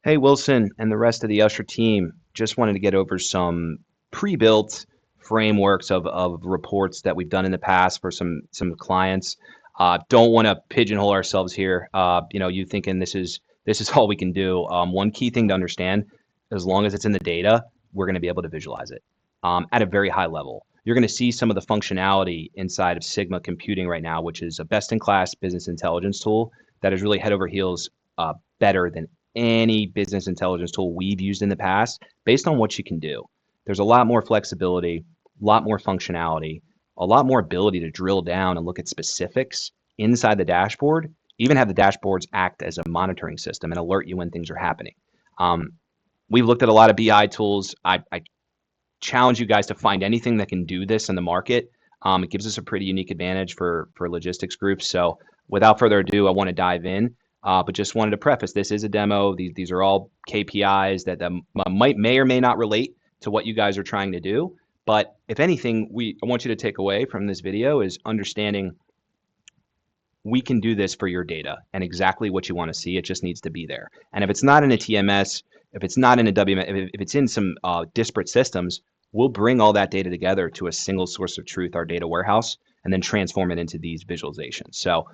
Hey, Wilson and the rest of the Usher team. Just wanted to get over some pre-built frameworks of reports that we've done in the past for some clients. Don't want to pigeonhole ourselves here. You thinking this is all we can do. One key thing to understand, as long as it's in the data, we're going to be able to visualize it at a very high level. You're going to see some of the functionality inside of Sigma Computing right now, which is a best-in-class business intelligence tool that is really head over heels better than any business intelligence tool we've used in the past based on what you can do. There's a lot more flexibility, a lot more functionality, a lot more ability to drill down and look at specifics inside the dashboard, even have the dashboards act as a monitoring system and alert you when things are happening. We've looked at a lot of BI tools. I challenge you guys to find anything that can do this in the market. It gives us a pretty unique advantage for logistics groups. So without further ado, I want to dive in. But just wanted to preface, this is a demo. These are all KPIs that may or may not relate to what you guys are trying to do. But if anything, I want you to take away from this video is understanding we can do this for your data and exactly what you want to see. It just needs to be there. And if it's not in a TMS, if it's not in a WMS, if it's in some disparate systems, we'll bring all that data together to a single source of truth, our data warehouse, and then transform it into these visualizations. So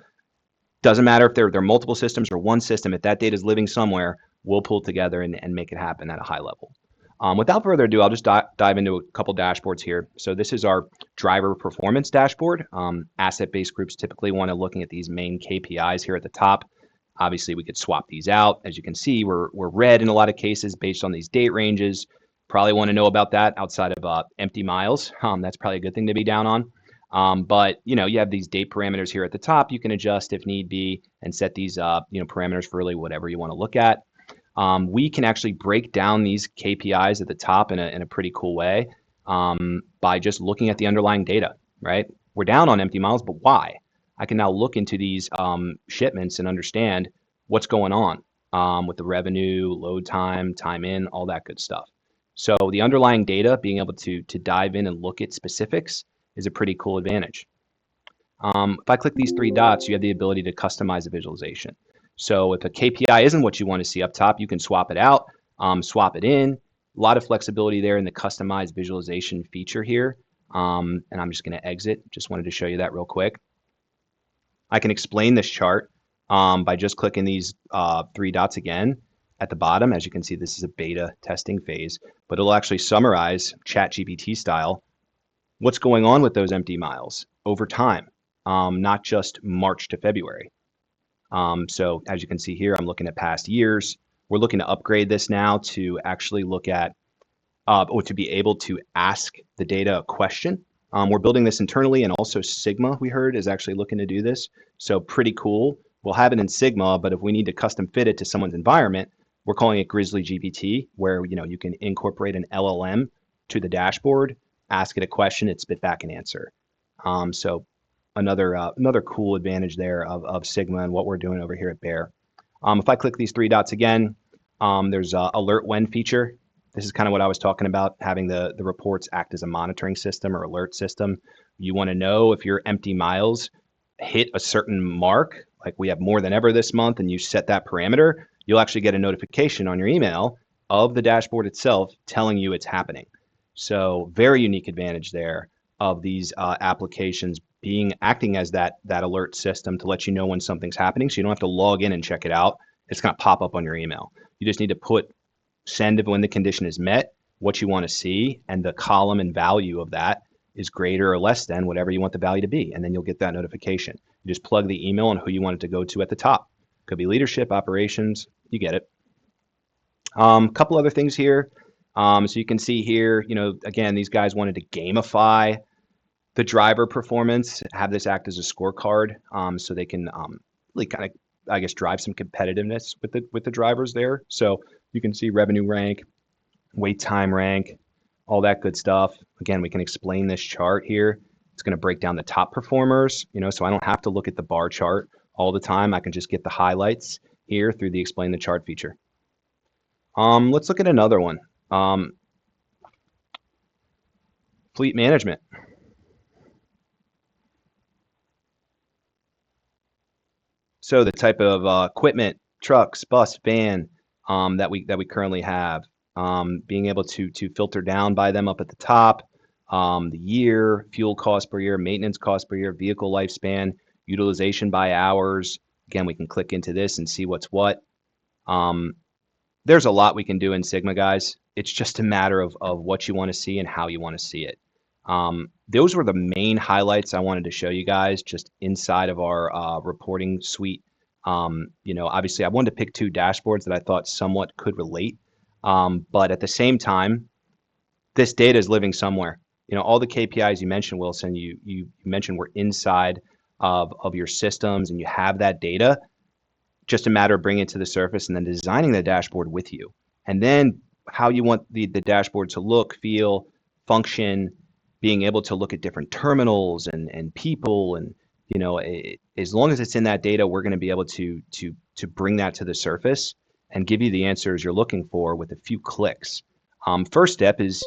doesn't matter if they're multiple systems or one system. If that data is living somewhere, we'll pull it together and make it happen at a high level. Without further ado, I'll just dive into a couple dashboards here. So this is our driver performance dashboard. Asset-based groups typically want to looking at these main KPIs here at the top. Obviously, we could swap these out. As you can see, we're red in a lot of cases based on these date ranges. Probably want to know about that outside of empty miles. That's probably a good thing to be down on. But you have these date parameters here at the top. You can adjust if need be and set these parameters for really whatever you want to look at. We can actually break down these KPIs at the top in a pretty cool way by just looking at the underlying data, right? We're down on empty miles, but why? I can now look into these shipments and understand what's going on with the revenue, load time, time in, all that good stuff. So the underlying data, being able to dive in and look at specifics is a pretty cool advantage. If I click these three dots, you have the ability to customize the visualization. So if a KPI isn't what you want to see up top, you can swap it out, swap it in. A lot of flexibility there in the customized visualization feature here. And I'm just going to exit. Just wanted to show you that real quick. I can explain this chart by just clicking these three dots again at the bottom. As you can see, this is a beta testing phase, but it'll actually summarize ChatGPT style what's going on with those empty miles over time, not just March to February. So as you can see here, I'm looking at past years. We're looking to upgrade this now to actually look at, or to be able to ask the data a question. We're building this internally, and also Sigma, we heard, is actually looking to do this. So pretty cool. We'll have it in Sigma, but if we need to custom fit it to someone's environment, we're calling it Grizzly GPT, where you can incorporate an LLM to the dashboard, ask it a question, it spit back an answer. So another cool advantage there of Sigma and what we're doing over here at Bear. If I click these three dots again, there's a alert when feature. This is kind of what I was talking about, having the reports act as a monitoring system or alert system. You want to know if your empty miles hit a certain mark, like we have more than ever this month, and you set that parameter, you'll actually get a notification on your email of the dashboard itself telling you it's happening. So very unique advantage there of these applications acting as that alert system to let you know when something's happening, so you don't have to log in and check it out. It's going to pop up on your email. You just need to send when the condition is met, what you want to see, and the column and value of that is greater or less than whatever you want the value to be, and then you'll get that notification. You just plug the email and who you want it to go to at the top. Could be leadership, operations, you get it. A couple other things here. So you can see here, again, these guys wanted to gamify the driver performance, have this act as a scorecard, so they can really kind of, I guess, drive some competitiveness with the drivers there. So you can see revenue rank, wait time rank, all that good stuff. Again, we can explain this chart here. It's going to break down the top performers, so I don't have to look at the bar chart all the time. I can just get the highlights here through the explain the chart feature. Let's look at another one. Fleet management. So the type of equipment, trucks, bus, van, that we currently have. Being able to filter down by them up at the top, the year, fuel cost per year, maintenance cost per year, vehicle lifespan, utilization by hours. Again, we can click into this and see what's what. There's a lot we can do in Sigma, guys. It's just a matter of what you want to see and how you want to see it. Those were the main highlights I wanted to show you guys just inside of our reporting suite. Obviously I wanted to pick two dashboards that I thought somewhat could relate. But at the same time, this data is living somewhere. All the KPIs you mentioned, Wilson, you mentioned were inside of your systems and you have that data. Just a matter of bringing it to the surface and then designing the dashboard with you. And then how you want the dashboard to look, feel, function, being able to look at different terminals and people. And, as long as it's in that data, we're going to be able to bring that to the surface and give you the answers you're looking for with a few clicks. First step is,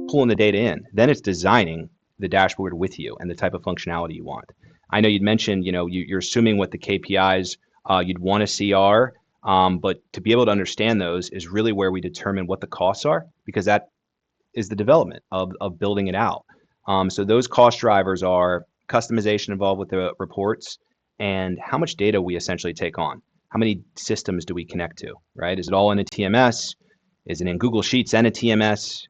pulling the data in. Then it's designing the dashboard with you and the type of functionality you want. I know you'd mentioned, you're assuming what the KPIs you'd want to see are, but to be able to understand those is really where we determine what the costs are, because that is the development of building it out. So those cost drivers are customization involved with the reports and how much data we essentially take on. How many systems do we connect to, right? Is it all in a TMS? Is it in Google Sheets and a TMS?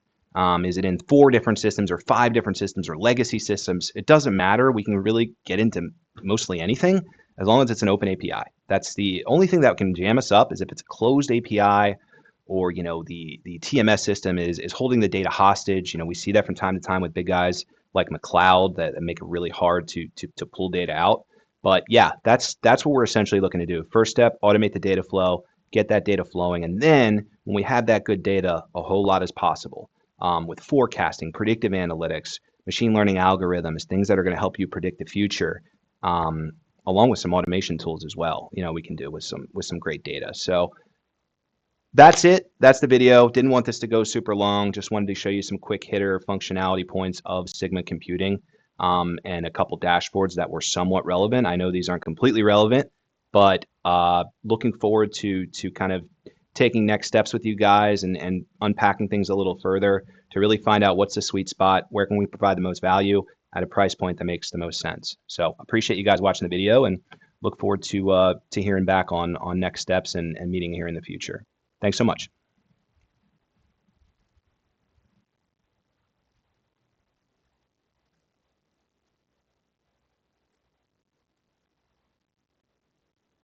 Is it in 4 different systems or 5 different systems or legacy systems? It doesn't matter. We can really get into mostly anything as long as it's an open API. That's the only thing that can jam us up, is if it's a closed API or the TMS system is holding the data hostage. We see that from time to time with big guys like McLeod that make it really hard to pull data out. But yeah, that's what we're essentially looking to do. First step, automate the data flow, get that data flowing, and then when we have that good data, a whole lot is possible. With forecasting, predictive analytics, machine learning algorithms, things that are going to help you predict the future, along with some automation tools as well. We can do with some great data. So that's it. That's the video. Didn't want this to go super long. Just wanted to show you some quick hitter functionality points of Sigma computing, and a couple dashboards that were somewhat relevant. I know these aren't completely relevant, but looking forward to kind of taking next steps with you guys and unpacking things a little further to really find out what's the sweet spot, where can we provide the most value at a price point that makes the most sense. So appreciate you guys watching the video and look forward to hearing back on next steps and meeting here in the future. Thanks so much.